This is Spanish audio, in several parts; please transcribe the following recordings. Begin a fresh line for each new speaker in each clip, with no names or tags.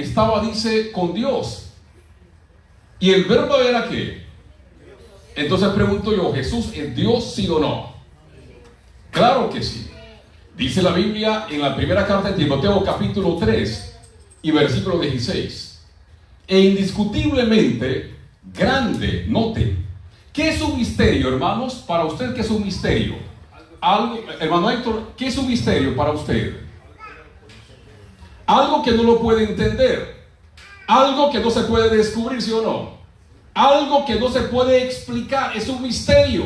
estaba, dice, con Dios. ¿Y el verbo era qué? Entonces pregunto yo, ¿Jesús es Dios, sí o no? Claro que sí. Dice la Biblia en la primera carta de Timoteo, capítulo 3 y versículo 16. E indiscutiblemente grande, note, ¿qué es un misterio, hermanos? Para usted, ¿qué es un misterio? Algo, hermano Héctor, ¿qué es un misterio para usted? Algo que no lo puede entender, algo que no se puede descubrir, ¿sí o no? Algo que no se puede explicar, es un misterio.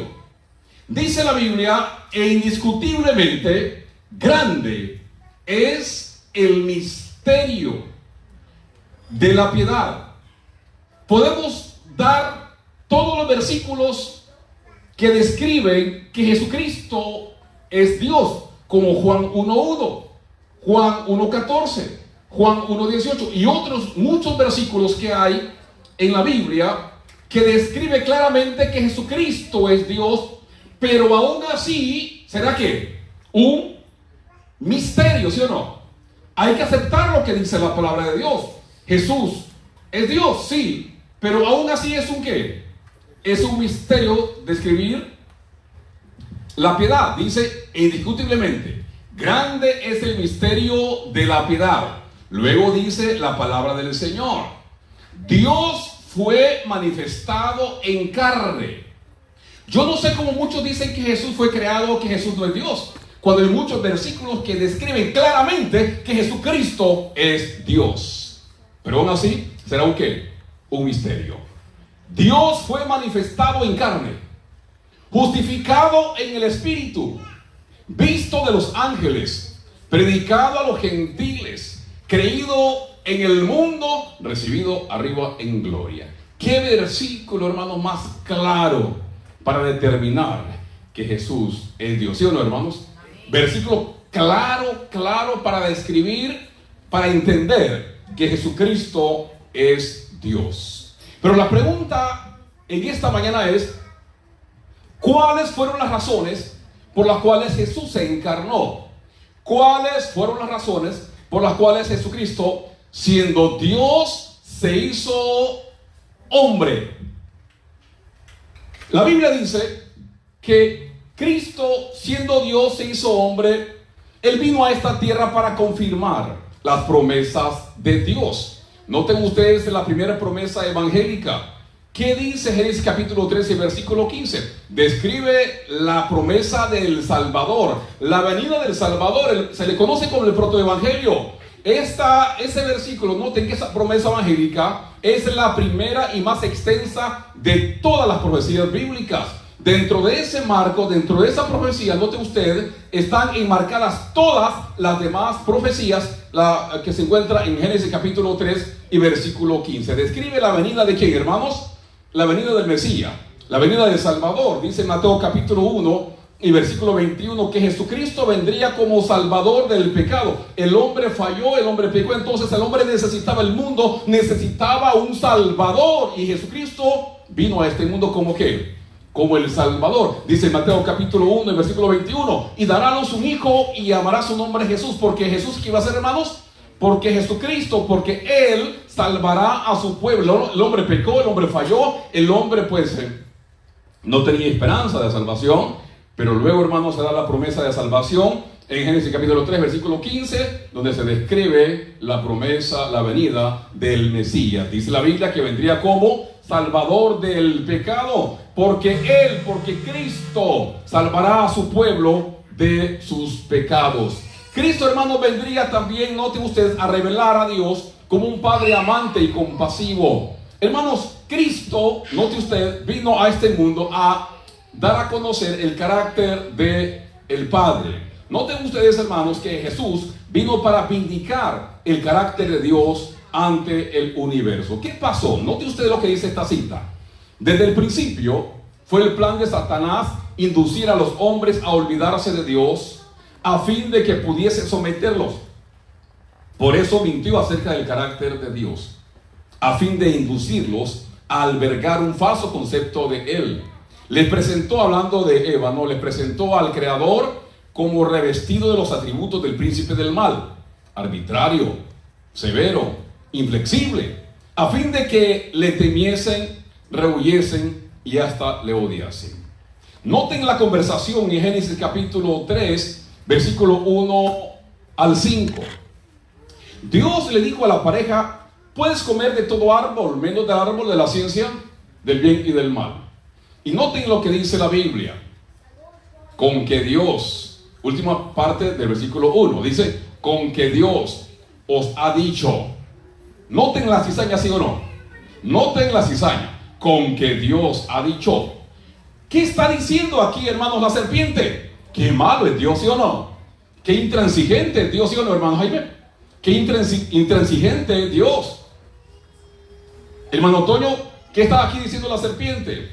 Dice la Biblia, e indiscutiblemente grande es el misterio de la piedad. Podemos dar todos los versículos que describen que Jesucristo es Dios, como Juan 1:1, Juan 1:14, Juan 1:18 y otros muchos versículos que hay en la Biblia que describe claramente que Jesucristo es Dios, pero aún así, ¿será que un misterio, sí o no? Hay que aceptar lo que dice la palabra de Dios. Jesús es Dios, sí, pero aún así es un ¿qué? Es un misterio describir la piedad. Dice indiscutiblemente, grande es el misterio de la piedad. Luego dice la palabra del Señor, Dios fue manifestado en carne. Yo no sé cómo muchos dicen que Jesús fue creado o que Jesús no es Dios, cuando hay muchos versículos que describen claramente que Jesucristo es Dios. Pero aún así, ¿será un qué? Un misterio. Dios fue manifestado en carne, justificado en el Espíritu, visto de los ángeles, predicado a los gentiles, creído en el mundo, recibido arriba en gloria. ¿Qué versículo, hermanos, más claro para determinar que Jesús es Dios? ¿Sí o no, hermanos? Versículo claro para describir, para entender que Jesucristo es Dios. Pero la pregunta en esta mañana es, ¿cuáles fueron las razones por las cuales Jesús se encarnó? ¿Cuáles fueron las razones por las cuales Jesucristo, siendo Dios, se hizo hombre? La Biblia dice que Cristo, siendo Dios, se hizo hombre. Él vino a esta tierra para confirmar las promesas de Dios. Noten ustedes la primera promesa evangélica. ¿Qué dice Génesis capítulo 13, versículo 15? Describe la promesa del Salvador, la venida del Salvador. Se le conoce como el protoevangelio. Ese versículo, noten que esa promesa evangélica es la primera y más extensa de todas las profecías bíblicas. Dentro de ese marco, dentro de esa profecía, noten ustedes, están enmarcadas todas las demás profecías que se encuentran en Génesis capítulo 3 y versículo 15. Describe la venida de ¿quién, hermanos? La venida del Mesías, la venida del Salvador. Dice en Mateo capítulo 1 y versículo 21 que Jesucristo vendría como Salvador del pecado. El hombre falló, el hombre pecó, entonces el hombre necesitaba, el mundo necesitaba un Salvador, y Jesucristo vino a este mundo como ¿qué? Como el Salvador. Dice en Mateo capítulo 1 y versículo 21, y darános un hijo y llamará su nombre Jesús. Porque Jesús, ¿qué iba a ser, hermanos? Porque Jesucristo, porque Él salvará a su pueblo. El hombre pecó, el hombre falló, el hombre pues no tenía esperanza de salvación. Pero luego, hermanos, se da la promesa de salvación en Génesis capítulo 3, versículo 15, donde se describe la promesa, la venida del Mesías. Dice la Biblia que vendría como Salvador del pecado, porque Cristo salvará a su pueblo de sus pecados. Cristo, hermanos, vendría también, noten ustedes, a revelar a Dios como un Padre amante y compasivo. Hermanos, Cristo, note usted, vino a este mundo a dar a conocer el carácter de el Padre. Noten ustedes, hermanos, que Jesús vino para vindicar el carácter de Dios ante el universo. ¿Qué pasó? Noten ustedes lo que dice esta cita. Desde el principio fue el plan de Satanás inducir a los hombres a olvidarse de Dios a fin de que pudiese someterlos. Por eso mintió acerca del carácter de Dios, a fin de inducirlos a albergar un falso concepto de Él. Les presentó, hablando de Eva, ¿no? Les presentó al Creador como revestido de los atributos del príncipe del mal, arbitrario, severo, inflexible, a fin de que le temiesen, rehuyesen y hasta le odiasen. Noten la conversación en Génesis capítulo 3, versículo 1 al 5. Dios le dijo a la pareja: puedes comer de todo árbol, menos del árbol de la ciencia del bien y del mal. Y noten lo que dice la Biblia. Con que Dios, última parte del versículo 1, dice: con que Dios os ha dicho. Noten la cizaña, ¿sí o no? Noten la cizaña. Con que Dios ha dicho. ¿Qué está diciendo aquí, hermanos, la serpiente? Qué malo es Dios, ¿sí o no? Qué intransigente es Dios, ¿sí o no, hermano Jaime? Qué intransigente es Dios. Hermano Toño, ¿qué está aquí diciendo la serpiente?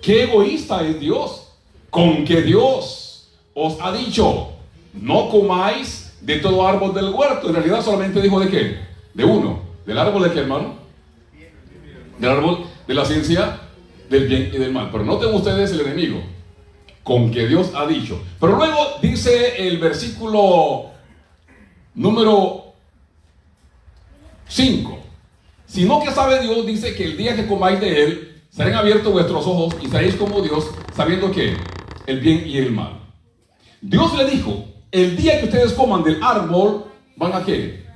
Qué egoísta es Dios. Con que Dios os ha dicho: no comáis de todo árbol del huerto. En realidad solamente dijo de qué, de uno. ¿Del árbol de qué, hermano? Del árbol de la ciencia del bien y del mal. Pero noten ustedes el enemigo. Con que Dios ha dicho. Pero luego dice el versículo número 5: sino que sabe Dios, dice, que el día que comáis de él, serán abiertos vuestros ojos y seréis como Dios, sabiendo que el bien y el mal. Dios le dijo: el día que ustedes coman del árbol, ¿van a qué?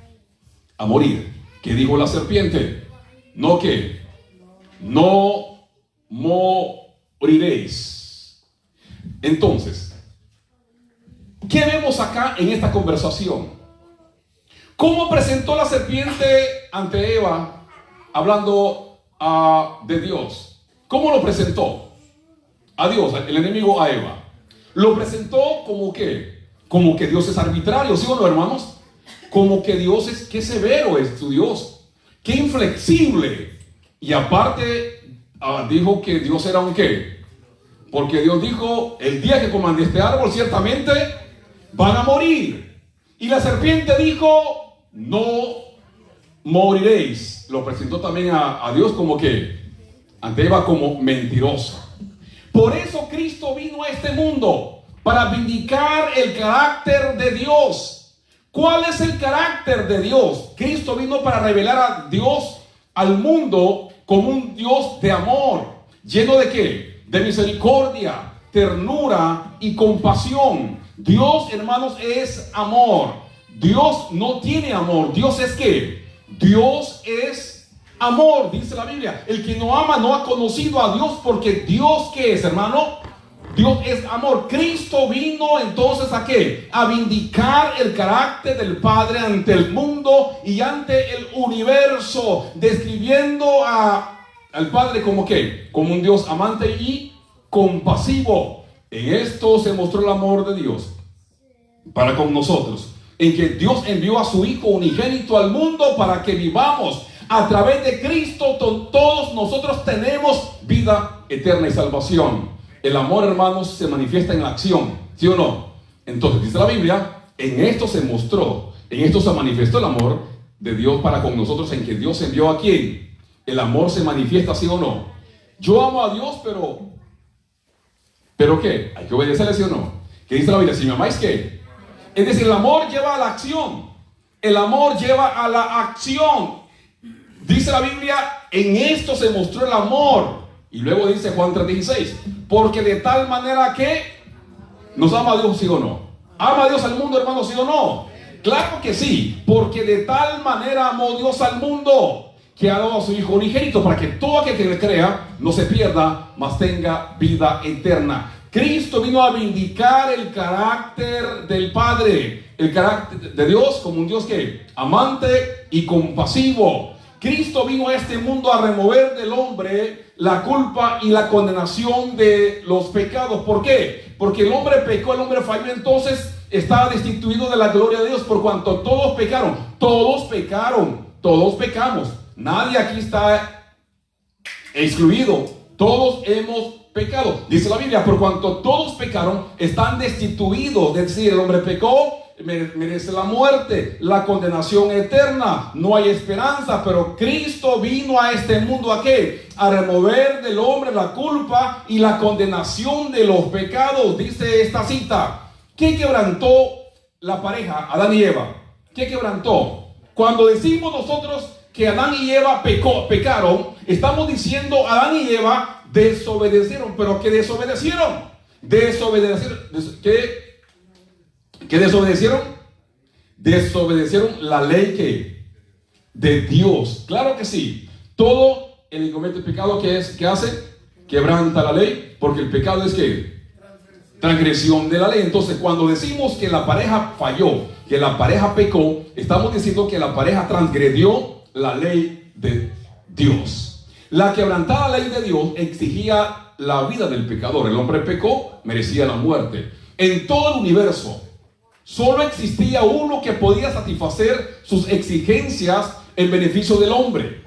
A morir. ¿Qué dijo la serpiente? No, que no moriréis. Entonces, ¿qué vemos acá en esta conversación? ¿Cómo presentó la serpiente ante Eva hablando de Dios? ¿Cómo lo presentó? A Dios, el enemigo a Eva. Lo presentó como que Dios es arbitrario, ¿sí o no, hermanos? Como que Dios es, qué severo es tu Dios, qué inflexible. Y aparte dijo que Dios era un qué, porque Dios dijo: el día que coman de este árbol ciertamente van a morir. Y la serpiente dijo: no moriréis. Lo presentó también a Dios como que ante Eva como mentiroso. Por eso Cristo vino a este mundo, para vindicar el carácter de Dios. ¿Cuál es el carácter de Dios? Cristo vino para revelar a Dios al mundo como un Dios de amor. ¿Lleno de qué? De misericordia, ternura y compasión. Dios, hermanos, es amor. Dios no tiene amor. Dios es ¿qué? Dios es amor, dice la Biblia. El que no ama no ha conocido a Dios, porque Dios, ¿qué es, hermano? Dios es amor. Cristo vino entonces ¿a qué? A vindicar el carácter del Padre ante el mundo y ante el universo, describiendo al Padre como ¿qué? Como un Dios amante y compasivo. En esto se mostró el amor de Dios para con nosotros, en que Dios envió a su Hijo unigénito al mundo para que vivamos. A través de Cristo todos nosotros tenemos vida eterna y salvación. El amor, hermanos, se manifiesta en la acción, ¿sí o no? Entonces dice la Biblia: en esto se mostró, en esto se manifestó el amor de Dios para con nosotros, en que Dios envió ¿a quién? El amor se manifiesta, ¿sí o no? Yo amo a Dios, pero ¿qué? Hay que obedecerle, ¿sí o no? ¿Qué dice la Biblia? Si me amáis, ¿qué? Es decir, el amor lleva a la acción. El amor lleva a la acción. Dice la Biblia: en esto se mostró el amor. Y luego dice Juan 3:16: porque de tal manera que nos ama a Dios, ¿sí o no? ¿Ama a Dios al mundo, hermano, sí o no? Claro que sí. Porque de tal manera amó Dios al mundo, que ha dado a su Hijo unigénito, para que todo aquel que le crea no se pierda, mas tenga vida eterna. Cristo vino a vindicar el carácter del Padre, el carácter de Dios como un Dios que amante y compasivo. Cristo vino a este mundo a remover del hombre la culpa y la condenación de los pecados. ¿Por qué? Porque el hombre pecó, el hombre falló, entonces estaba destituido de la gloria de Dios, por cuanto todos pecaron. Todos pecaron, todos pecamos. Nadie aquí está excluido. Todos hemos pecado. Dice la Biblia: por cuanto todos pecaron, están destituidos. Es decir, el hombre pecó, merece la muerte, la condenación eterna. No hay esperanza. Pero Cristo vino a este mundo ¿a qué? A remover del hombre la culpa y la condenación de los pecados. Dice esta cita: ¿qué quebrantó la pareja, Adán y Eva? ¿Qué quebrantó? Cuando decimos nosotros que Adán y Eva pecaron, estamos diciendo Adán y Eva desobedecieron. ¿Pero qué desobedecieron? ¿Qué desobedecieron? Desobedecieron la ley de Dios. Claro que sí. Todo el que comete pecado, ¿qué hace? Quebranta la ley, porque el pecado es ¿qué? Transgresión de la ley. Entonces, cuando decimos que la pareja falló, que la pareja pecó, estamos diciendo que la pareja transgredió la ley de Dios. La quebrantada ley de Dios exigía la vida del pecador. El hombre pecó, merecía la muerte. En todo el universo solo existía uno que podía satisfacer sus exigencias en beneficio del hombre,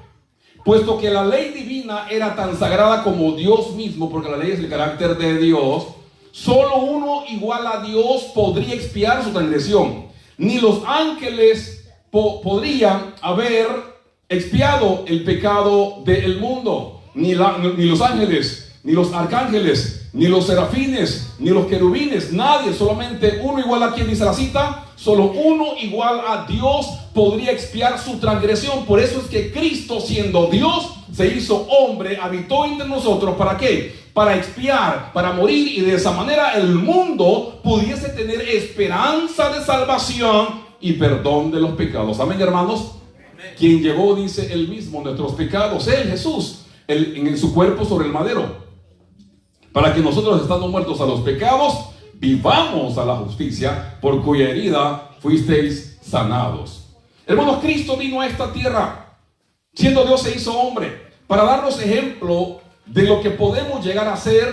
puesto que la ley divina era tan sagrada como Dios mismo, porque la ley es el carácter de Dios. Solo uno igual a Dios podría expiar su transgresión. Ni los ángeles podrían haber expiado el pecado del mundo, ni los ángeles, ni los arcángeles, ni los serafines, ni los querubines, nadie, solamente uno igual a quien dice la cita, solo uno igual a Dios podría expiar su transgresión. Por eso es que Cristo, siendo Dios, se hizo hombre, habitó entre nosotros. ¿Para qué? Para expiar, para morir, y de esa manera el mundo pudiese tener esperanza de salvación y perdón de los pecados. Amén, hermanos. Quien llevó, dice él mismo, nuestros pecados, él, Jesús, en su cuerpo sobre el madero, para que nosotros, estando muertos a los pecados, vivamos a la justicia, por cuya herida fuisteis sanados. Hermanos, Cristo vino a esta tierra, siendo Dios se hizo hombre, para darnos ejemplo de lo que podemos llegar a ser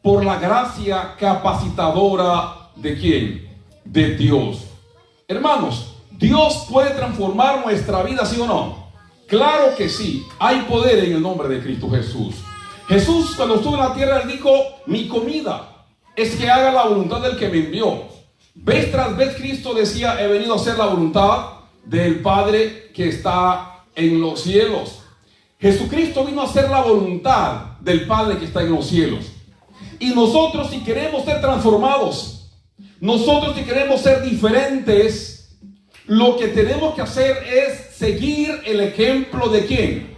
por la gracia capacitadora ¿de quién? De Dios. Hermanos, ¿Dios puede transformar nuestra vida, sí o no? Claro que sí. Hay poder en el nombre de Cristo Jesús. Jesús, cuando estuvo en la tierra, él dijo: mi comida es que haga la voluntad del que me envió. Vez tras vez Cristo decía: he venido a hacer la voluntad del Padre que está en los cielos. Jesucristo vino a hacer la voluntad del Padre que está en los cielos. Y nosotros, si queremos ser transformados, nosotros, si queremos ser diferentes, lo que tenemos que hacer es seguir el ejemplo de ¿quién?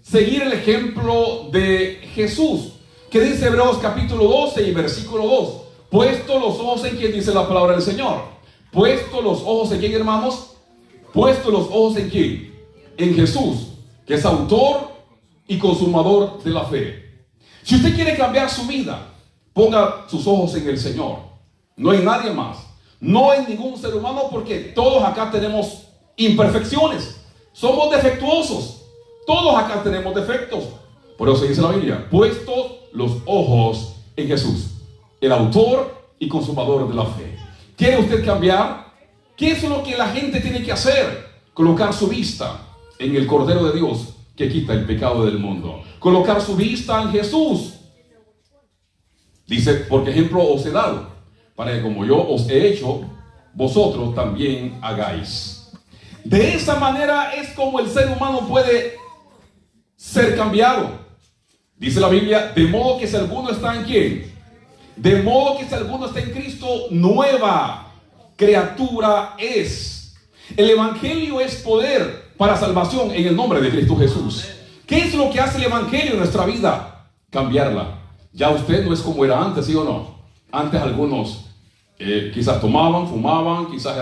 Seguir el ejemplo de Jesús. ¿Qué dice Hebreos capítulo 12 y versículo 2? Puesto los ojos en quién, dice la palabra del Señor. Puesto los ojos en quién, hermanos. Puesto los ojos en quién. En Jesús, que es autor y consumador de la fe. Si usted quiere cambiar su vida, ponga sus ojos en el Señor. No hay nadie más. No hay ningún ser humano, porque todos acá tenemos imperfecciones. Somos defectuosos. Todos acá tenemos defectos. Por eso dice la Biblia: puestos los ojos en Jesús, el autor y consumador de la fe. ¿Quiere usted cambiar? ¿Qué es lo que la gente tiene que hacer? Colocar su vista en el Cordero de Dios que quita el pecado del mundo. Colocar su vista en Jesús. Dice: por ejemplo os he dado, para que como yo os he hecho, vosotros también hagáis. De esa manera es como el ser humano puede ser cambiado. Dice la Biblia: de modo que si alguno está en ¿quién? De modo que si alguno está en Cristo, nueva criatura es. El evangelio es poder para salvación en el nombre de Cristo Jesús. ¿Qué es lo que hace el evangelio en nuestra vida? Cambiarla. Ya usted no es como era antes, ¿sí o no? Antes algunos quizás tomaban, fumaban, quizás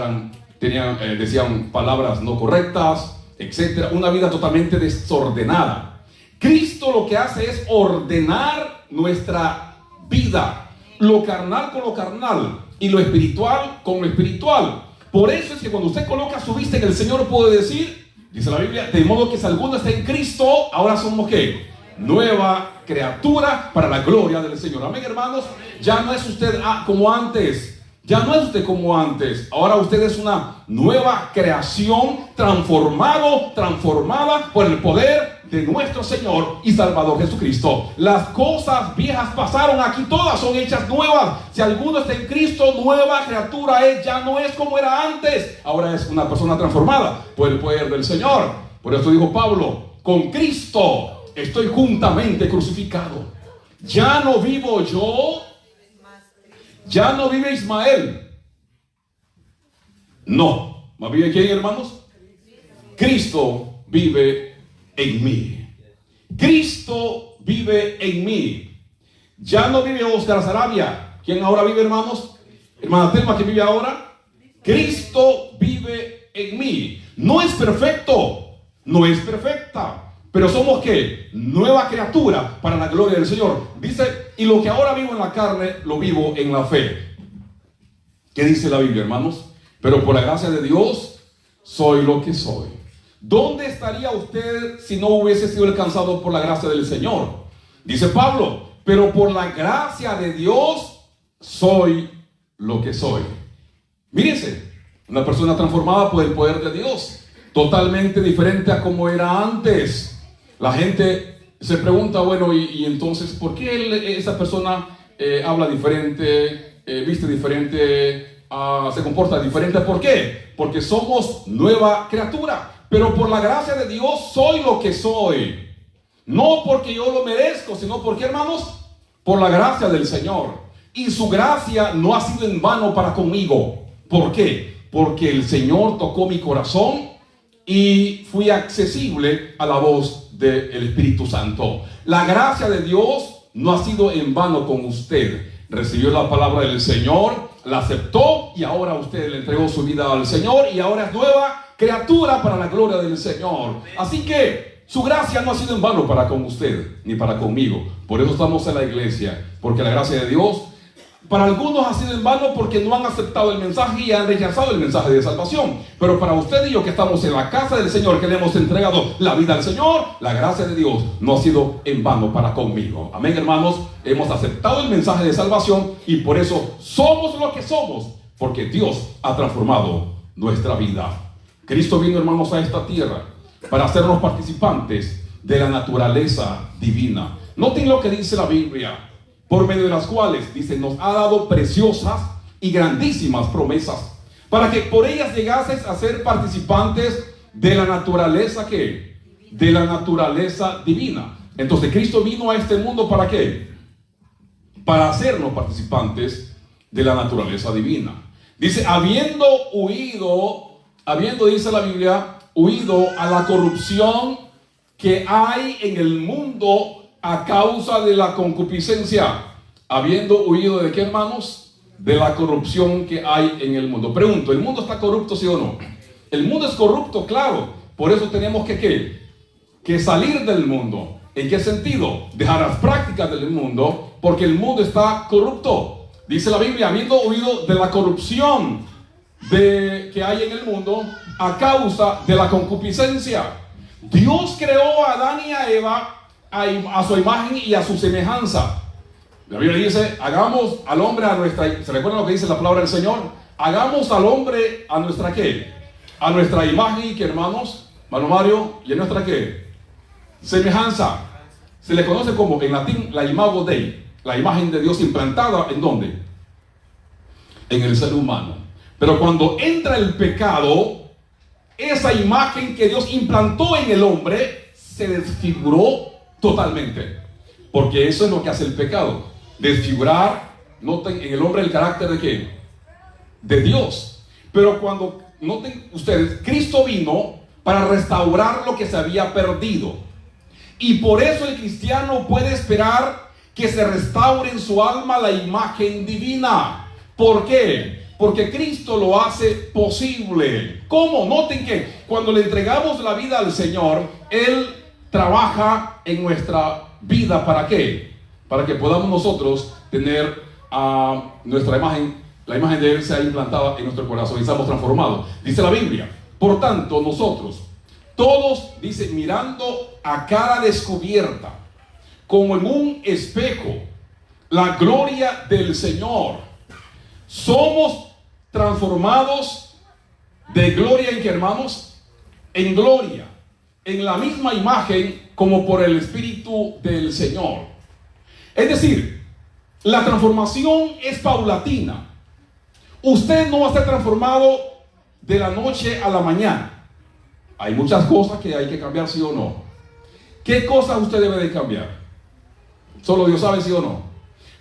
decían palabras no correctas, etcétera. Una vida totalmente desordenada. Cristo lo que hace es ordenar nuestra vida, lo carnal con lo carnal y lo espiritual con lo espiritual. Por eso es que cuando usted coloca su vista en el Señor, puede decir, dice la Biblia: de modo que si alguno está en Cristo, ahora somos ¿qué? Nueva criatura para la gloria del Señor. Amén, hermanos. Ya no es usted como antes. Ya no es usted como antes. Ahora usted es una nueva creación, transformada por el poder de nuestro Señor y Salvador Jesucristo. Las cosas viejas pasaron, aquí todas son hechas nuevas. Si alguno está en Cristo, nueva criatura es. Ya no es como era antes. Ahora es una persona transformada por el poder del Señor. Por eso dijo Pablo: con Cristo estoy juntamente crucificado. Ya no vivo yo, ya no vive Ismael. No. ¿Más vive quién, hermanos? Cristo vive en mí. Cristo vive en mí. Ya no vive Oscar Sarabia. ¿Quién ahora vive, hermanos? Hermana Telma, ¿quién vive ahora? Cristo vive en mí. No es perfecto, no es perfecta, pero somos ¿qué? Nueva criatura para la gloria del Señor. Dice, y lo que ahora vivo en la carne, lo vivo en la fe. ¿Qué dice la Biblia, hermanos? Pero por la gracia de Dios, soy lo que soy. ¿Dónde estaría usted si no hubiese sido alcanzado por la gracia del Señor? Dice Pablo, pero por la gracia de Dios, soy lo que soy. Mírense, una persona transformada por el poder de Dios, totalmente diferente a como era antes. La gente se pregunta, bueno, y entonces, ¿por qué esa persona habla diferente, viste diferente, se comporta diferente? ¿Por qué? Porque somos nueva criatura. Pero por la gracia de Dios soy lo que soy. No porque yo lo merezco, sino porque, hermanos, por la gracia del Señor. Y su gracia no ha sido en vano para conmigo. ¿Por qué? Porque el Señor tocó mi corazón y fui accesible a la voz del Espíritu Santo. La gracia de Dios no ha sido en vano con usted. Recibió la palabra del Señor, la aceptó y ahora usted le entregó su vida al Señor y ahora es nueva criatura para la gloria del Señor. Así que su gracia no ha sido en vano para con usted ni para conmigo. Por eso estamos en la iglesia, porque la gracia de Dios para algunos ha sido en vano porque no han aceptado el mensaje y han rechazado el mensaje de salvación. Pero para usted y yo que estamos en la casa del Señor, que le hemos entregado la vida al Señor, la gracia de Dios no ha sido en vano para conmigo. Amén, hermanos. Hemos aceptado el mensaje de salvación y por eso somos lo que somos, porque Dios ha transformado nuestra vida. Cristo vino, hermanos, a esta tierra para hacernos participantes de la naturaleza divina. Noten lo que dice la Biblia, por medio de las cuales, dice, nos ha dado preciosas y grandísimas promesas, para que por ellas llegases a ser participantes de la naturaleza, ¿qué? De la naturaleza divina. Entonces, Cristo vino a este mundo, ¿para qué? Para hacernos participantes de la naturaleza divina. Dice, habiendo, dice la Biblia, huido a la corrupción que hay en el mundo a causa de la concupiscencia. Habiendo huido de qué, hermanos? De la corrupción que hay en el mundo. Pregunto, ¿el mundo está corrupto, sí o no? El mundo es corrupto, claro. Por eso tenemos que salir del mundo. ¿En qué sentido? Dejar las prácticas del mundo, porque el mundo está corrupto. Dice la Biblia, habiendo huido de la corrupción que hay en el mundo a causa de la concupiscencia. Dios creó a Adán y a Eva a su imagen y a su semejanza. La Biblia dice, hagamos al hombre a nuestra... ¿Se recuerdan lo que dice la palabra del Señor? Hagamos al hombre a nuestra ¿qué? A nuestra imagen y que, hermanos, hermano Mario, y a nuestra ¿qué? Semejanza. Se le conoce como en latín la imago Dei, la imagen de Dios implantada ¿en dónde? En el ser humano. Pero cuando entra el pecado, esa imagen que Dios implantó en el hombre se desfiguró totalmente, porque eso es lo que hace el pecado, desfigurar, noten, en el hombre el carácter de ¿qué? De Dios. Pero cuando, noten ustedes, Cristo vino para restaurar lo que se había perdido, y por eso el cristiano puede esperar que se restaure en su alma la imagen divina. ¿Por qué? Porque Cristo lo hace posible. ¿Cómo? Noten que cuando le entregamos la vida al Señor, Él trabaja en nuestra vida. ¿Para qué? Para que podamos nosotros tener nuestra imagen, la imagen de Él sea implantada en nuestro corazón y seamos transformados. Dice la Biblia, por tanto nosotros, todos, dice, mirando a cara descubierta, como en un espejo, la gloria del Señor, somos transformados de gloria en qué, hermanos, en gloria, en la misma imagen como por el Espíritu del Señor. Es decir, la transformación es paulatina. Usted no va a ser transformado de la noche a la mañana. Hay muchas cosas que hay que cambiar, sí o no. ¿Qué cosas usted debe de cambiar? Solo Dios sabe, sí o no.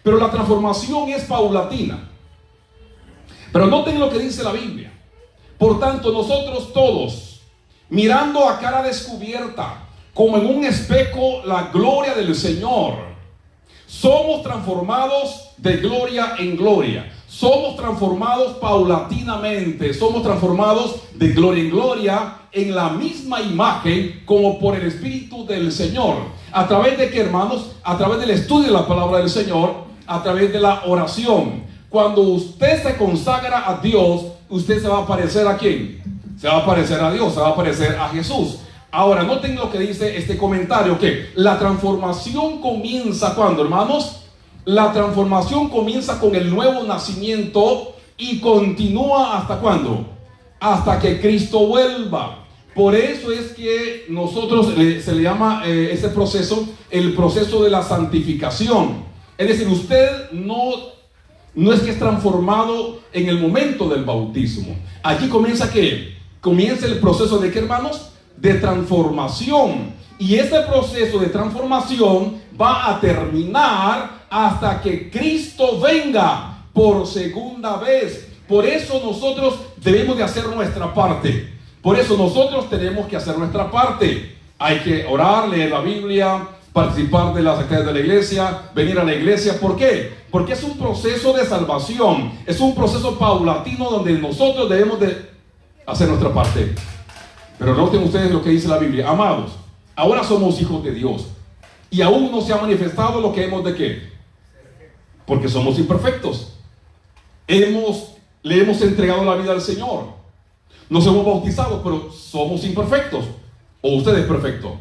Pero la transformación es paulatina. Pero noten lo que dice la Biblia. Por tanto, nosotros todos, mirando a cara descubierta, como en un espejo, la gloria del Señor. Somos transformados de gloria en gloria. Somos transformados paulatinamente. Somos transformados de gloria en gloria en la misma imagen como por el Espíritu del Señor. ¿A través de qué, hermanos? A través del estudio de la palabra del Señor, a través de la oración. Cuando usted se consagra a Dios, usted se va a parecer ¿a quién? Se va a parecer a Dios, se va a parecer a Jesús. Ahora, noten lo que dice este comentario, que la transformación comienza ¿cuándo, hermanos? La transformación comienza con el nuevo nacimiento y continúa ¿hasta cuándo? Hasta que Cristo vuelva. Por eso es que nosotros se le llama ese proceso el proceso de la santificación. Es decir, usted no es que es transformado en el momento del bautismo. Allí comienza ¿qué? Comienza el proceso de ¿qué, hermanos? De transformación. Y ese proceso de transformación va a terminar hasta que Cristo venga por segunda vez. Por eso nosotros debemos de hacer nuestra parte. Por eso nosotros tenemos que hacer nuestra parte. Hay que orar, leer la Biblia, participar de las actividades de la iglesia, venir a la iglesia. ¿Por qué? Porque es un proceso de salvación. Es un proceso paulatino donde nosotros debemos de hacer nuestra parte. Pero noten ustedes lo que dice la Biblia. Amados, ahora somos hijos de Dios y aún no se ha manifestado lo que hemos de qué. Porque somos imperfectos. Le hemos entregado la vida al Señor. Nos hemos bautizado, pero somos imperfectos. ¿O usted es perfecto?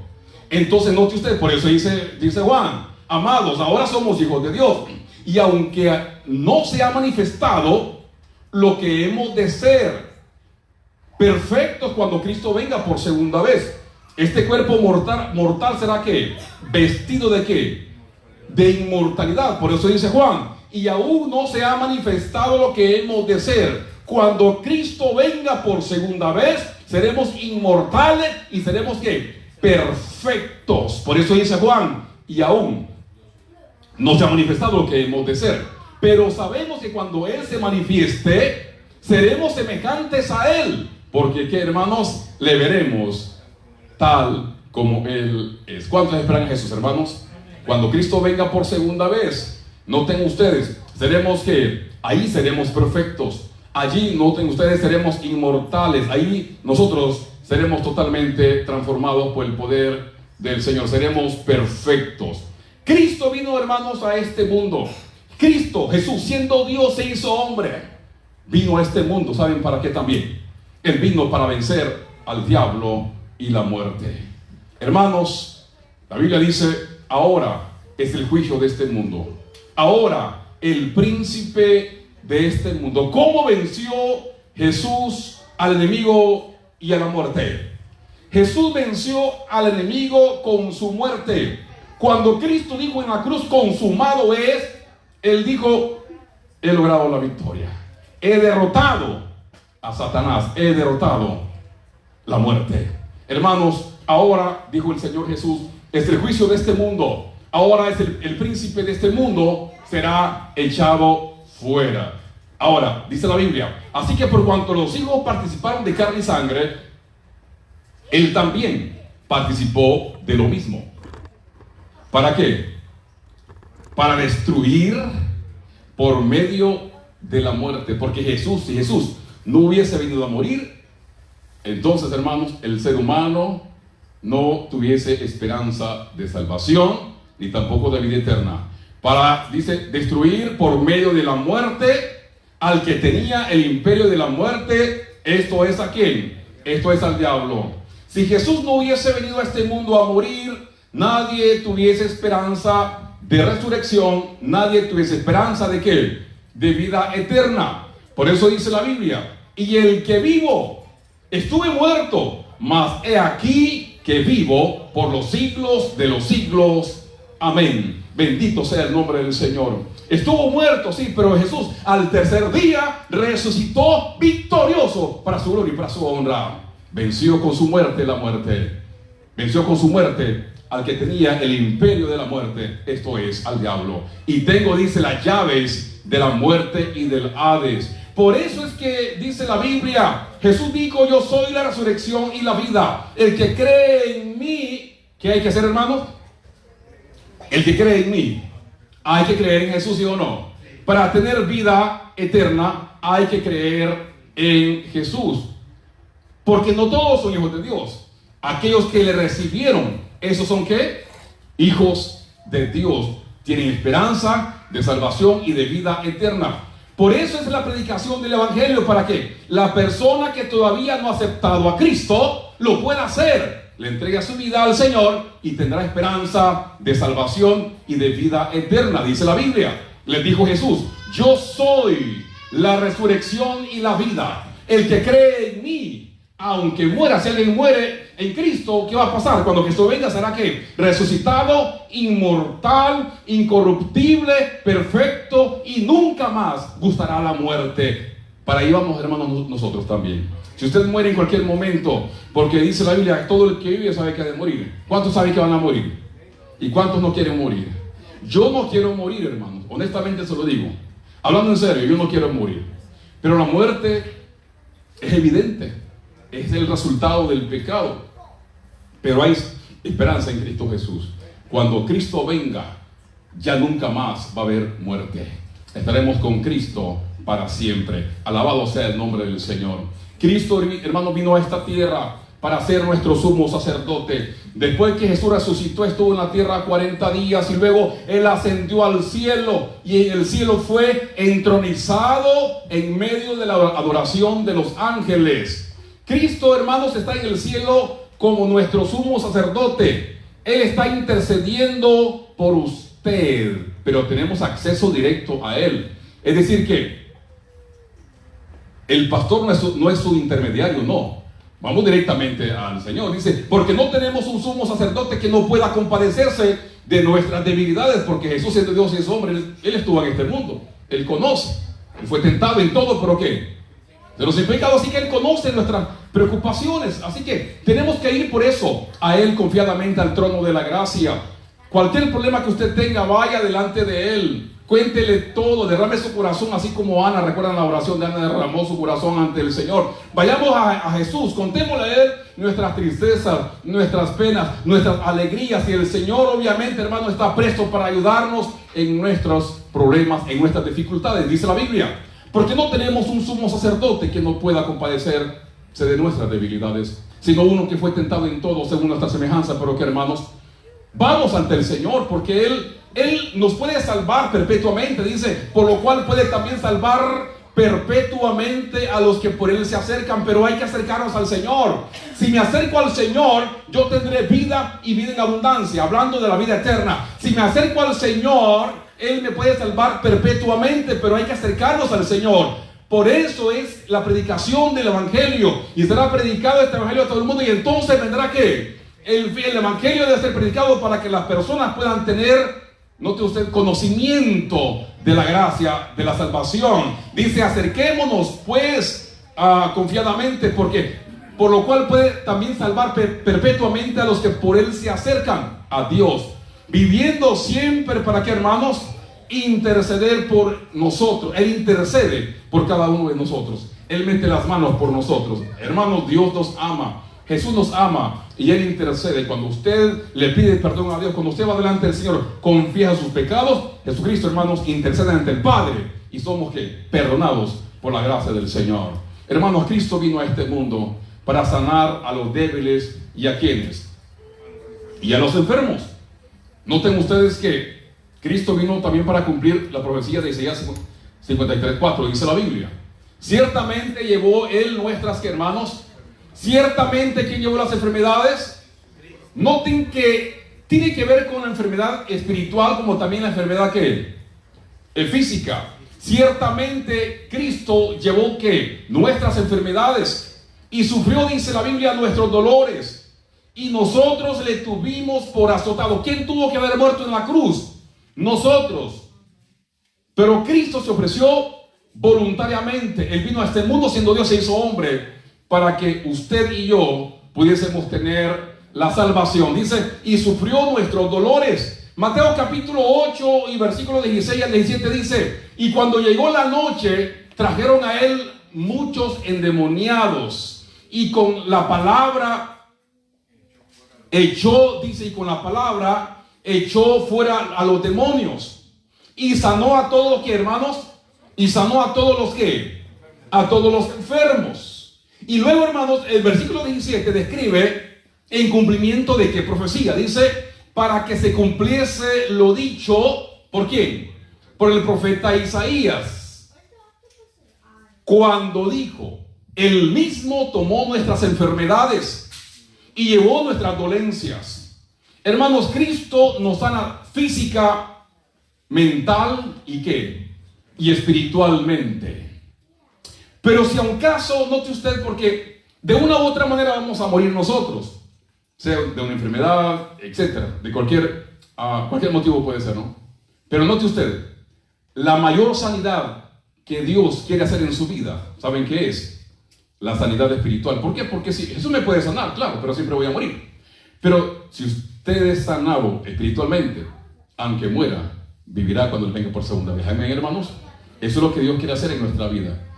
Entonces note usted, por eso dice Juan, amados, ahora somos hijos de Dios. Y aunque no se ha manifestado lo que hemos de ser perfectos cuando Cristo venga por segunda vez, este cuerpo mortal será ¿qué? Vestido de ¿qué? De inmortalidad. Por eso dice Juan, y aún no se ha manifestado lo que hemos de ser. Cuando Cristo venga por segunda vez, seremos inmortales y seremos ¿qué? Perfectos. Por eso dice Juan, y aún no se ha manifestado lo que hemos de ser. Pero sabemos que cuando Él se manifieste, seremos semejantes a Él. Porque ¿qué, hermanos? Le veremos tal como Él es. ¿Cuántos esperan a Jesús, hermanos? Cuando Cristo venga por segunda vez, noten ustedes, seremos ¿qué? Ahí seremos perfectos. Allí, noten ustedes, seremos inmortales. Ahí nosotros seremos totalmente transformados por el poder del Señor. Seremos perfectos. Cristo vino, hermanos, a este mundo. Cristo, Jesús, siendo Dios, se hizo hombre. Vino a este mundo, ¿saben para qué también? Él vino para vencer al diablo y la muerte. Hermanos, la Biblia dice, ahora es el juicio de este mundo. Ahora el príncipe de este mundo. ¿Cómo venció Jesús al enemigo y a la muerte? Jesús venció al enemigo con su muerte. Cuando Cristo dijo en la cruz, consumado es, Él dijo, he logrado la victoria. He derrotado a Satanás. He derrotado la muerte. Hermanos, ahora, dijo el Señor Jesús, es el juicio de este mundo. Ahora es el príncipe de este mundo será echado fuera. Ahora, dice la Biblia, así que por cuanto los hijos participaron de carne y sangre, Él también participó de lo mismo. ¿Para qué? Para destruir por medio de la muerte. Porque Jesús, si Jesús no hubiese venido a morir, entonces, hermanos, el ser humano no tuviese esperanza de salvación, ni tampoco de vida eterna. Para, dice, destruir por medio de la muerte al que tenía el imperio de la muerte. Esto es ¿a quién? Esto es al diablo. Si Jesús no hubiese venido a este mundo a morir, nadie tuviese esperanza de resurrección, nadie tuviese esperanza de ¿qué? De vida eterna. Por eso dice la Biblia, y el que vivo, estuve muerto, mas he aquí que vivo por los siglos de los siglos. Amén. Bendito sea el nombre del Señor. Estuvo muerto, sí, pero Jesús al tercer día resucitó victorioso para su gloria y para su honra. Venció con su muerte la muerte. Venció con su muerte al que tenía el imperio de la muerte, esto es, al diablo. Y tengo, dice, las llaves de la muerte y del Hades. Por eso es que dice la Biblia, Jesús dijo, yo soy la resurrección y la vida. El que cree en mí, ¿qué hay que hacer, hermanos? El que cree en mí, hay que creer en Jesús, ¿sí o no? Para tener vida eterna, hay que creer en Jesús. Porque no todos son hijos de Dios. Aquellos que le recibieron, ¿esos son qué? Hijos de Dios. Tienen esperanza de salvación y de vida eterna. Por eso es la predicación del Evangelio, para que la persona que todavía no ha aceptado a Cristo lo pueda hacer. Le entrega su vida al Señor y tendrá esperanza de salvación y de vida eterna. Dice la Biblia, les dijo Jesús, yo soy la resurrección y la vida. El que cree en mí, aunque muera, si alguien muere en Cristo, ¿qué va a pasar? Cuando Cristo venga, será que resucitado, inmortal, incorruptible, perfecto, y nunca más gustará la muerte. Para ahí vamos, hermanos, nosotros también. Si usted muere en cualquier momento, porque dice la Biblia, todo el que vive sabe que ha de morir. ¿Cuántos saben que van a morir? ¿Y cuántos no quieren morir? Yo no quiero morir, hermanos, honestamente se lo digo. Hablando en serio, yo no quiero morir. Pero la muerte es evidente. Es el resultado del pecado. Pero hay esperanza en Cristo Jesús. Cuando Cristo venga, ya nunca más va a haber muerte. Estaremos con Cristo para siempre. Alabado sea el nombre del Señor. Cristo, hermano, vino a esta tierra para ser nuestro sumo sacerdote. Después que Jesús resucitó, estuvo en la tierra 40 días y luego Él ascendió al cielo, y en el cielo fue entronizado en medio de la adoración de los ángeles. Cristo, hermanos, está en el cielo como nuestro sumo sacerdote. Él está intercediendo por usted, pero tenemos acceso directo a Él. Es decir que el pastor no es su intermediario, no. Vamos directamente al Señor. Dice, porque no tenemos un sumo sacerdote que no pueda compadecerse de nuestras debilidades, porque Jesús, siendo Dios y es hombre, Él estuvo en este mundo. Él conoce. Él fue tentado en todo, pero ¿qué? De los pecados, así que Él conoce nuestras preocupaciones. Así que tenemos que ir por eso a Él confiadamente al trono de la gracia. Cualquier problema que usted tenga, vaya delante de Él. Cuéntele todo, derrame su corazón, así como Ana. ¿Recuerdan la oración de Ana? Derramó su corazón ante el Señor. Vayamos a Jesús, contémosle a Él nuestras tristezas, nuestras penas, nuestras alegrías. Y el Señor, obviamente, hermano, está presto para ayudarnos en nuestros problemas, en nuestras dificultades. Dice la Biblia, porque no tenemos un sumo sacerdote que no pueda compadecerse de nuestras debilidades, sino uno que fue tentado en todo según nuestra semejanza, pero que, hermanos, vamos ante el Señor, porque Él nos puede salvar perpetuamente. Dice, por lo cual puede también salvar perpetuamente a los que por Él se acercan. Pero hay que acercarnos al Señor. Si me acerco al Señor, yo tendré vida y vida en abundancia, hablando de la vida eterna. Si me acerco al Señor, Él me puede salvar perpetuamente, pero hay que acercarnos al Señor. Por eso es la predicación del Evangelio. Y será predicado este Evangelio a todo el mundo. Y entonces vendrá ¿qué? El Evangelio debe ser predicado para que las personas puedan tener, note usted, conocimiento de la gracia, de la salvación. Dice, acerquémonos pues confiadamente, porque por lo cual puede también salvar perpetuamente a los que por Él se acercan a Dios, viviendo siempre para que, hermanos, interceder por nosotros. Él intercede por cada uno de nosotros. Él mete las manos por nosotros. Hermanos, Dios nos ama. Jesús nos ama y Él intercede. Cuando usted le pide perdón a Dios, cuando usted va delante del Señor, confiesa sus pecados, Jesucristo, hermanos, intercede ante el Padre y somos ¿qué? Perdonados por la gracia del Señor. Hermanos, Cristo vino a este mundo para sanar a los débiles y a quienes y a los enfermos. Noten ustedes que Cristo vino también para cumplir la profecía de Isaías 53:4, dice la Biblia. Ciertamente llevó Él nuestras, ¿qué, hermanos? Ciertamente, ¿quién llevó las enfermedades? Noten que tiene que ver con la enfermedad espiritual como también la enfermedad ¿qué? Física. Ciertamente Cristo llevó ¿qué? Nuestras enfermedades y sufrió, dice la Biblia, nuestros dolores, y nosotros le tuvimos por azotado. ¿Quién tuvo que haber muerto en la cruz? Nosotros. Pero Cristo se ofreció voluntariamente. Él vino a este mundo siendo Dios, se hizo hombre para que usted y yo pudiésemos tener la salvación. Dice, y sufrió nuestros dolores. Mateo capítulo 8 y versículo 16 al 17 dice, y cuando llegó la noche, trajeron a él muchos endemoniados y con la palabra echó, dice, y con la palabra echó fuera a los demonios y sanó a todos los que, hermanos, y sanó a todos los que, a todos los enfermos. Y luego, hermanos, el versículo 17 describe en cumplimiento de qué profecía. Dice, para que se cumpliese lo dicho, ¿por quién? Por el profeta Isaías, cuando dijo, él mismo tomó nuestras enfermedades y llevó nuestras dolencias. Hermanos, Cristo nos sana física, mental y ¿qué? Y espiritualmente. Pero si a un caso, note usted, porque de una u otra manera vamos a morir nosotros, sea de una enfermedad, etcétera, de cualquier motivo puede ser, ¿no? Pero note usted, la mayor sanidad que Dios quiere hacer en su vida, ¿saben qué es? La sanidad espiritual. ¿Por qué? Porque si Jesús me puede sanar, claro, pero siempre voy a morir. Pero si usted es sanado espiritualmente, aunque muera, vivirá cuando Él venga por segunda vez. Amén, hermanos. Eso es lo que Dios quiere hacer en nuestra vida.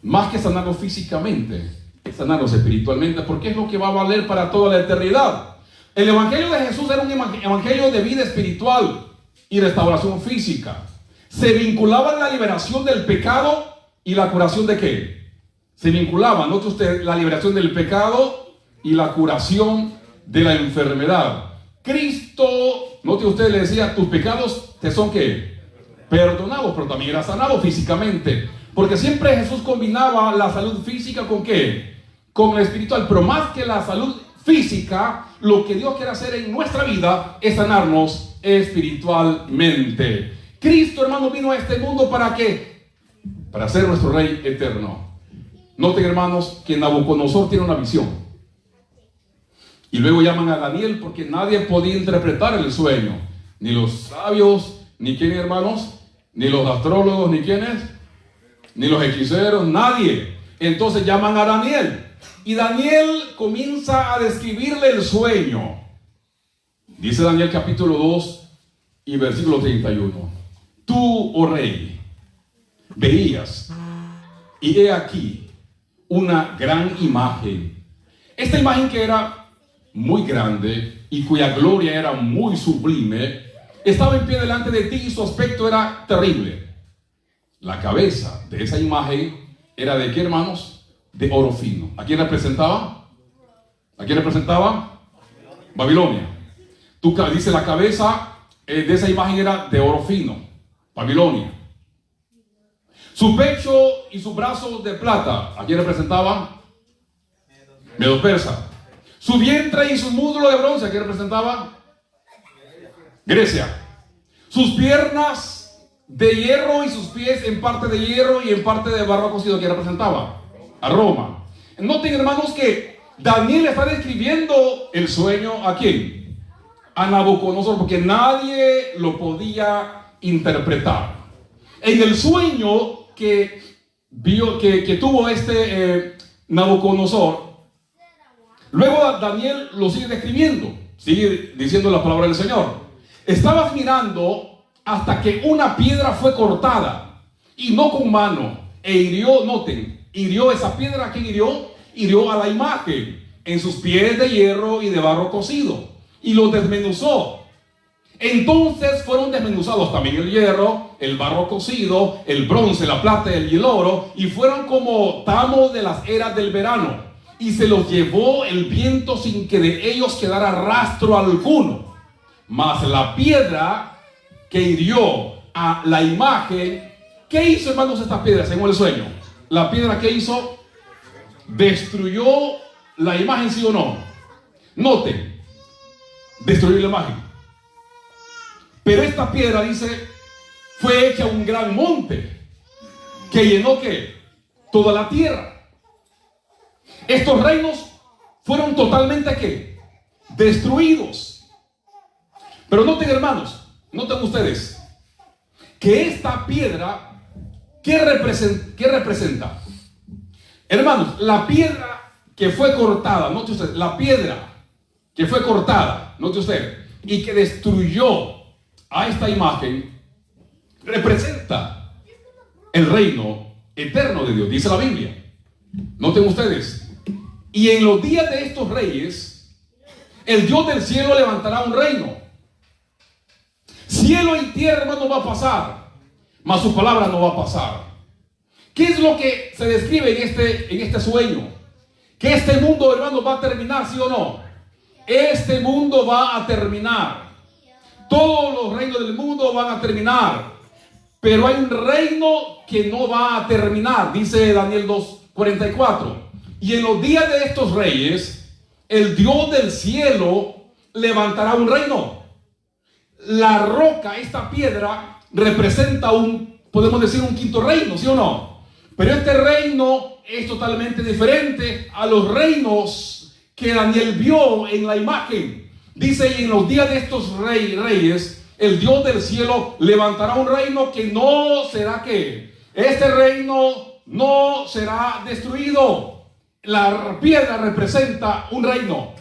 Más que sanarnos físicamente, es sanarnos espiritualmente, porque es lo que va a valer para toda la eternidad. El evangelio de Jesús era un evangelio de vida espiritual y restauración física. Se vinculaban la liberación del pecado y la curación de ¿qué? Se vinculaban, note usted, la liberación del pecado y la curación de la enfermedad. Cristo, note usted, le decía, tus pecados te son ¿qué? Perdonados, pero también era sanado físicamente. Porque siempre Jesús combinaba la salud física con ¿qué? Con la espiritual. Pero más que la salud física, lo que Dios quiere hacer en nuestra vida es sanarnos espiritualmente. Cristo, hermano, vino a este mundo ¿para qué? Para ser nuestro Rey eterno. Noten, hermanos, que Nabucodonosor tiene una visión. Y luego llaman a Daniel porque nadie podía interpretar el sueño. Ni los sabios, ni quiénes, hermanos, ni los astrólogos, ni quiénes, ni los hechiceros, nadie. Entonces llaman a Daniel. Y Daniel comienza a describirle el sueño. Dice Daniel capítulo 2 y versículo 31. Tú, oh rey, veías, y he aquí una gran imagen. Esta imagen que era muy grande y cuya gloria era muy sublime, estaba en pie delante de ti y su aspecto era terrible. La cabeza de esa imagen era ¿de qué, hermanos? De oro fino. ¿A quién representaba? ¿A quién representaba? Babilonia. Dice la cabeza de esa imagen era de oro fino. Babilonia. Su pecho y sus brazos de plata, ¿a quién representaba? Medo Persa. Su vientre y su muslo de bronce, ¿a quién representaba? Grecia. Sus piernas de hierro y sus pies en parte de hierro y en parte de barro cocido, ¿a quién representaba? A Roma. Noten, hermanos, que Daniel está describiendo el sueño ¿a quién? A Nabucodonosor, porque nadie lo podía interpretar. En el sueño que tuvo Nabucodonosor, luego Daniel lo sigue describiendo, sigue diciendo la palabra del Señor. Estabas mirando hasta que una piedra fue cortada y no con mano e hirió, noten, hirió esa piedra. ¿A quién hirió? Hirió a la imagen en sus pies de hierro y de barro cocido y los desmenuzó. Entonces fueron desmenuzados también el hierro, el barro cocido, el bronce, la plata y el oro, y fueron como tamo de las eras del verano, y se los llevó el viento sin que de ellos quedara rastro alguno. Mas la piedra que hirió a la imagen, ¿qué hizo, hermanos, esta piedra según el sueño? La piedra que hizo, destruyó la imagen, ¿sí o no? Noten, destruyó la imagen. Pero esta piedra, dice, fue hecha un gran monte que llenó ¿qué? Toda la tierra. Estos reinos fueron totalmente ¿qué? Destruidos. Pero noten, hermanos, noten ustedes que esta piedra, ¿qué representa? Hermanos, la piedra que fue cortada, note usted, la piedra que fue cortada, note usted, y que destruyó a esta imagen, representa el reino eterno de Dios, dice la Biblia. Noten ustedes. Y en los días de estos reyes, el Dios del cielo levantará un reino. Cielo y tierra, hermano, va a pasar, mas su palabra no va a pasar. ¿Qué es lo que se describe en este sueño? Que este mundo, hermano, va a terminar, ¿sí o no? Este mundo va a terminar. Todos los reinos del mundo van a terminar. Pero hay un reino que no va a terminar, dice Daniel 2:44. Y en los días de estos reyes, el Dios del cielo levantará un reino. La roca, esta piedra, representa podemos decir, un quinto reino, ¿sí o no? Pero este reino es totalmente diferente a los reinos que Daniel vio en la imagen. Dice, y en los días de estos reyes, el Dios del cielo levantará un reino que no será ¿qué? Este reino no será destruido. La piedra representa un reino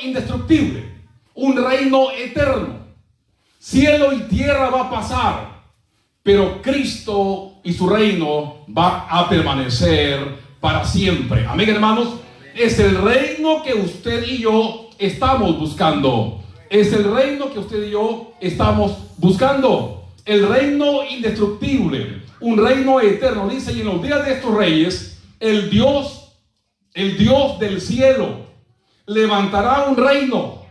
indestructible, un reino eterno. Cielo y tierra va a pasar, pero Cristo y su reino va a permanecer para siempre. Amén, hermanos. Es el reino que usted y yo estamos buscando. Es el reino que usted y yo estamos buscando. El reino indestructible, un reino eterno. Dice, y en los días de estos reyes, el Dios del cielo levantará un reino.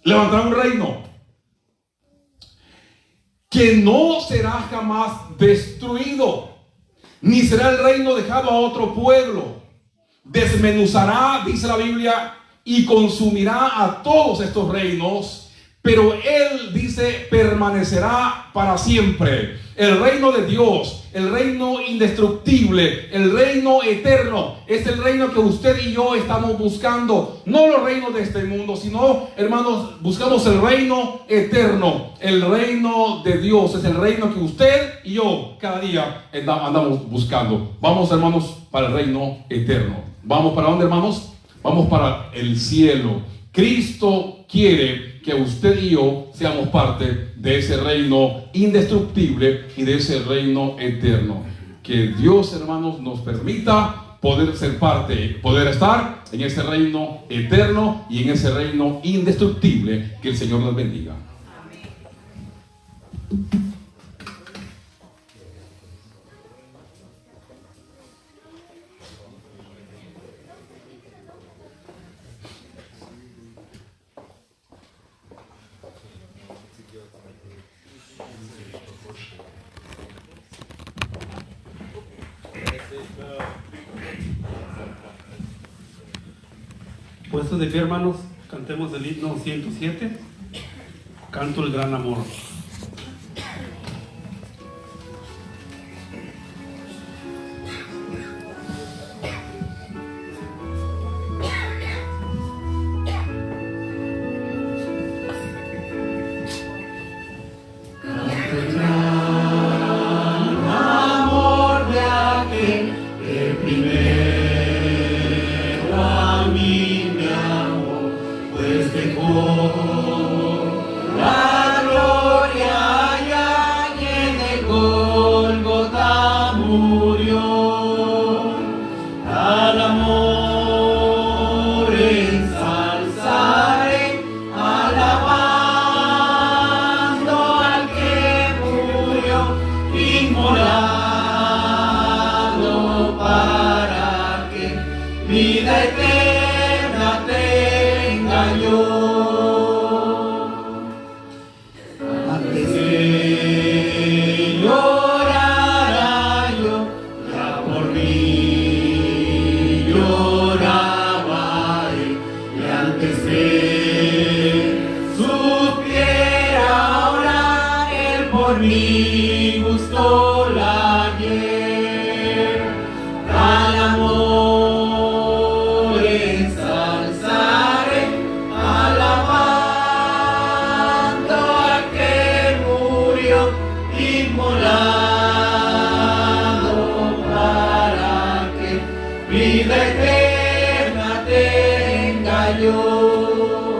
Levantará un reino que no será jamás destruido, ni será el reino dejado a otro pueblo. Desmenuzará, dice la Biblia, y consumirá a todos estos reinos, pero él, dice, permanecerá para siempre. El reino de Dios, el reino indestructible, el reino eterno, es el reino que usted y yo estamos buscando. No los reinos de este mundo, sino, hermanos, buscamos el reino eterno. El reino de Dios es el reino que usted y yo cada día andamos buscando. Vamos, hermanos, para el reino eterno. ¿Vamos para dónde, hermanos? Vamos para el cielo. Cristo quiere que usted y yo seamos parte de ese reino indestructible y de ese reino eterno. Que Dios, hermanos, nos permita poder ser parte, poder estar en ese reino eterno y en ese reino indestructible. Que el Señor nos bendiga.
Puestos de pie, hermanos, cantemos el himno 107, Canto el Gran Amor.
Vida eterna tenga yo.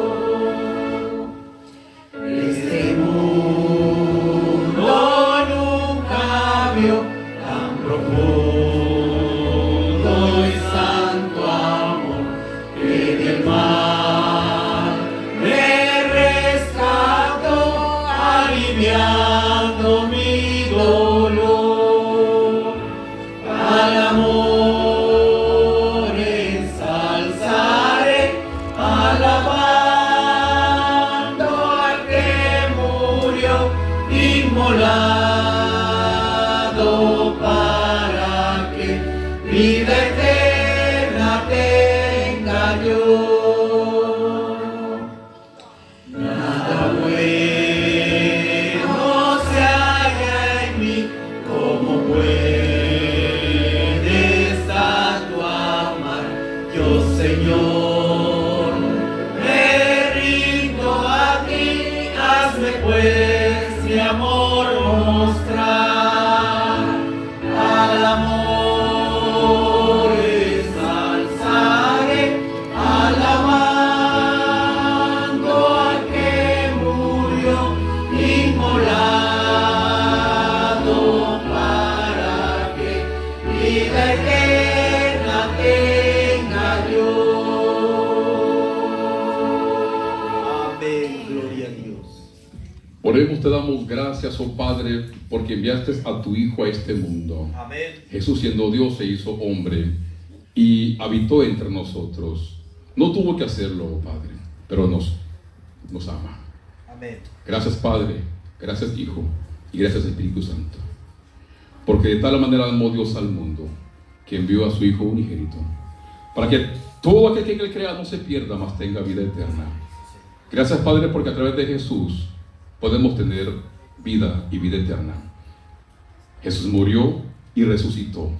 pues mi amor mostrar, al amor ensalzaré, alabando a que murió inmolado para que vida eterna tenga yo. Amén, gloria a Dios.
Oremos, te damos gracias, oh Padre, porque enviaste a tu Hijo a este mundo.
Amén.
Jesús, siendo Dios, se hizo hombre y habitó entre nosotros. No tuvo que hacerlo, oh Padre, pero nos ama.
Amén.
Gracias, Padre, gracias, Hijo, y gracias, Espíritu Santo. Porque de tal manera amó Dios al mundo, que envió a su Hijo unigénito, para que todo aquel que en él crea no se pierda, mas tenga vida eterna. Gracias, Padre, porque a través de Jesús podemos tener vida y vida eterna. Jesús murió y resucitó,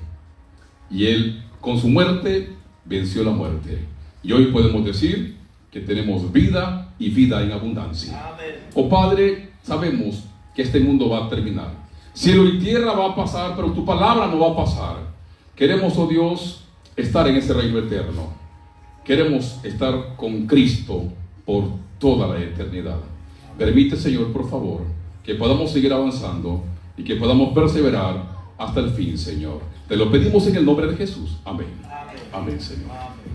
y Él con su muerte venció la muerte, y hoy podemos decir que tenemos vida y vida en abundancia.
Amén.
Oh Padre, sabemos que este mundo va a terminar, cielo y tierra va a pasar, pero tu palabra no va a pasar. Queremos, oh Dios, estar en ese reino eterno. Queremos estar con Cristo por toda la eternidad. Permite, Señor, por favor, que podamos seguir avanzando y que podamos perseverar hasta el fin, Señor. Te lo pedimos en el nombre de Jesús. Amén. Amén, Señor.
Amén.